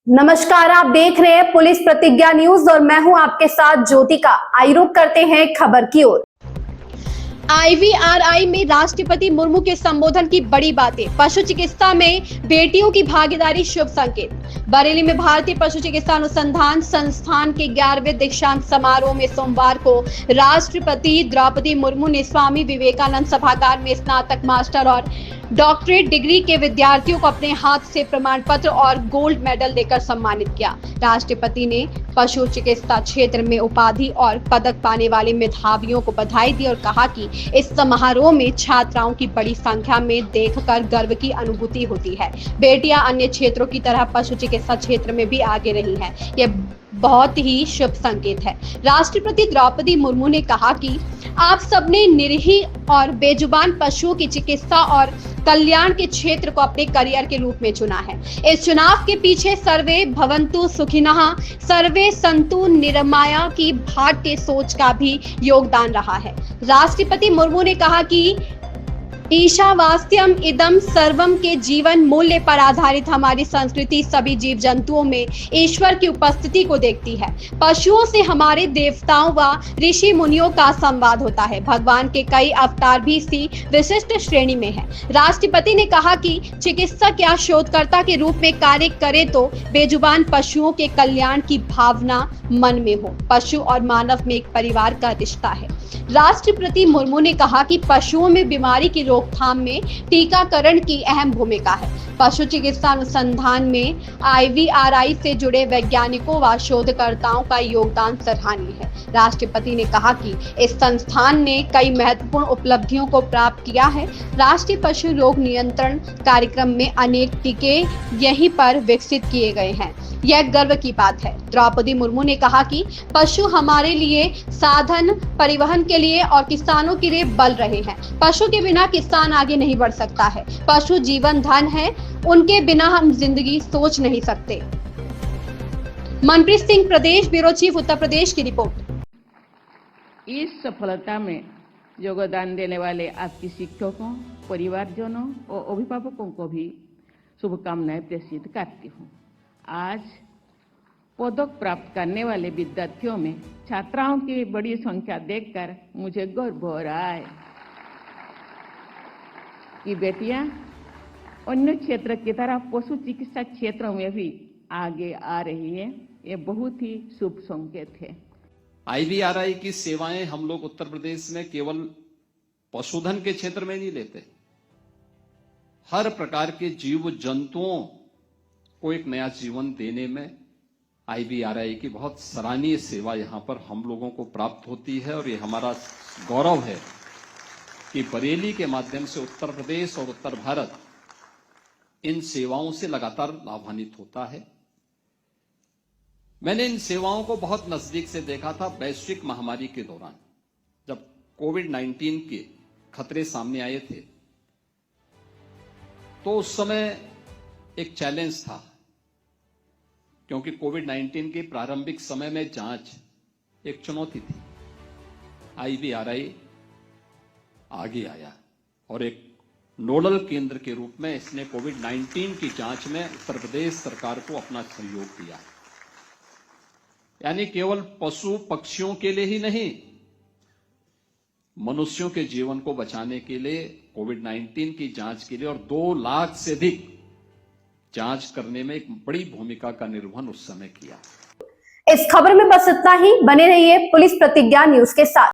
नमस्कार, आप देख रहे हैं पुलिस प्रतिज्ञा न्यूज और मैं हूं आपके साथ ज्योतिका। आइए रुक करते हैं खबर की ओर। IVRI में राष्ट्रपति मुर्मू के संबोधन की बड़ी बातें। पशु चिकित्सा में बेटियों की भागीदारी शुभ संकेत। बरेली में भारतीय पशु चिकित्सा अनुसंधान संस्थान के 11वें दीक्षांत समारोह में सोमवार को राष्ट्रपति द्रौपदी मुर्मू ने स्वामी विवेकानंद सभागार में स्नातक, मास्टर और डॉक्टरेट डिग्री के विद्यार्थियों को अपने हाथ से प्रमाण पत्र और गोल्ड मेडल देकर सम्मानित किया। राष्ट्रपति ने पशु चिकित्सा क्षेत्र में उपाधि और पदक पाने वाले मेधावियों को बधाई दी और कहा कि इस समारोह में छात्राओं की बड़ी संख्या में देखकर गर्व की अनुभूति होती है। बेटियां अन्य क्षेत्रों की तरह पशु चिकित्सा क्षेत्र में भी आगे रही हैं। यह बहुत ही शुभ संकेत है। राष्ट्रपति द्रौपदी मुर्मू ने कहा कि आप सबने निरीह और बेजुबान पशुओं की चिकित्सा और कल्याण के क्षेत्र को अपने करियर के रूप में चुना है। इस चुनाव के पीछे सर्वे भवन्तु सुखिनः, सर्वे सन्तु निरामया की भारतीय सोच का भी योगदान रहा है। राष्ट्रपति मुर्मू ने कहा कि ईशावास्यम इदम सर्वम के जीवन मूल्य पर आधारित हमारी संस्कृति सभी जीव जंतुओं में ईश्वर की उपस्थिति को देखती है। पशुओं से हमारे देवताओं व ऋषि मुनियों का संवाद होता है। भगवान के कई अवतार भी इसी विशिष्ट श्रेणी में है। राष्ट्रपति ने कहा कि चिकित्सक या शोधकर्ता के रूप में कार्य करे तो बेजुबान पशुओं के कल्याण की भावना मन में हो। पशु और मानव में एक परिवार का रिश्ता है। राष्ट्रपति मुर्मू ने कहा कि पशुओं में बीमारी की रोकथाम में टीकाकरण की अहम भूमिका है। पशु चिकित्सा अनुसंधान में IVRI से जुड़े वैज्ञानिकों व शोधकर्ताओं का योगदान सराहनीय है। राष्ट्रपति ने कहा कि इस संस्थान ने कई महत्वपूर्ण उपलब्धियों को प्राप्त किया है। राष्ट्रीय पशु रोग नियंत्रण कार्यक्रम में अनेक टीके यहीं पर विकसित किए गए हैं। यह गर्व की बात है। द्रौपदी मुर्मू ने कहा कि पशु हमारे लिए साधन, परिवहन के लिए और किसानों के लिए बल रहे हैं। पशु के बिना किसान आगे नहीं बढ़ सकता है। पशु जीवन धन है, उनके बिना हम जिंदगी सोच नहीं सकते। मनप्रीत सिंह, प्रदेश ब्यूरो चीफ, उत्तर प्रदेश की रिपोर्ट। इस सफलता में योगदान देने वाले आपकी शिक्षकों, परिवारजनों और अभिभावकों को भी शुभकामनाएं प्रेषित करती हूँ। आज पदक प्राप्त करने वाले विद्यार्थियों में छात्राओं की बड़ी संख्या देखकर मुझे गर्व हो रहा है कि बेटियां अन्य क्षेत्र की तरह पशु चिकित्सा क्षेत्र में भी आगे आ रही है। ये बहुत ही शुभ संकेत है। IVRI की सेवाएं हम लोग उत्तर प्रदेश में केवल पशुधन के क्षेत्र में नहीं लेते, हर प्रकार के जीव जंतुओं को एक नया जीवन देने में IVRI की बहुत सराहनीय सेवा यहां पर हम लोगों को प्राप्त होती है। और ये हमारा गौरव है कि बरेली के माध्यम से उत्तर प्रदेश और उत्तर भारत इन सेवाओं से लगातार लाभान्वित होता है। मैंने इन सेवाओं को बहुत नजदीक से देखा था वैश्विक महामारी के दौरान, जब कोविड-19 के खतरे सामने आए थे। तो उस समय एक चैलेंज था, क्योंकि कोविड-19 के प्रारंभिक समय में जांच एक चुनौती थी। IVRI आगे आया और एक नोडल केंद्र के रूप में इसने कोविड-19 की जांच में उत्तर प्रदेश सरकार को अपना सहयोग दिया। यानी केवल पशु पक्षियों के लिए ही नहीं, मनुष्यों के जीवन को बचाने के लिए, कोविड-19 की जांच के लिए, और 2 लाख से अधिक जांच करने में एक बड़ी भूमिका का निर्वहन उस समय किया। इस खबर में बस इतना ही। बने रहिए पुलिस प्रतिज्ञा न्यूज के साथ।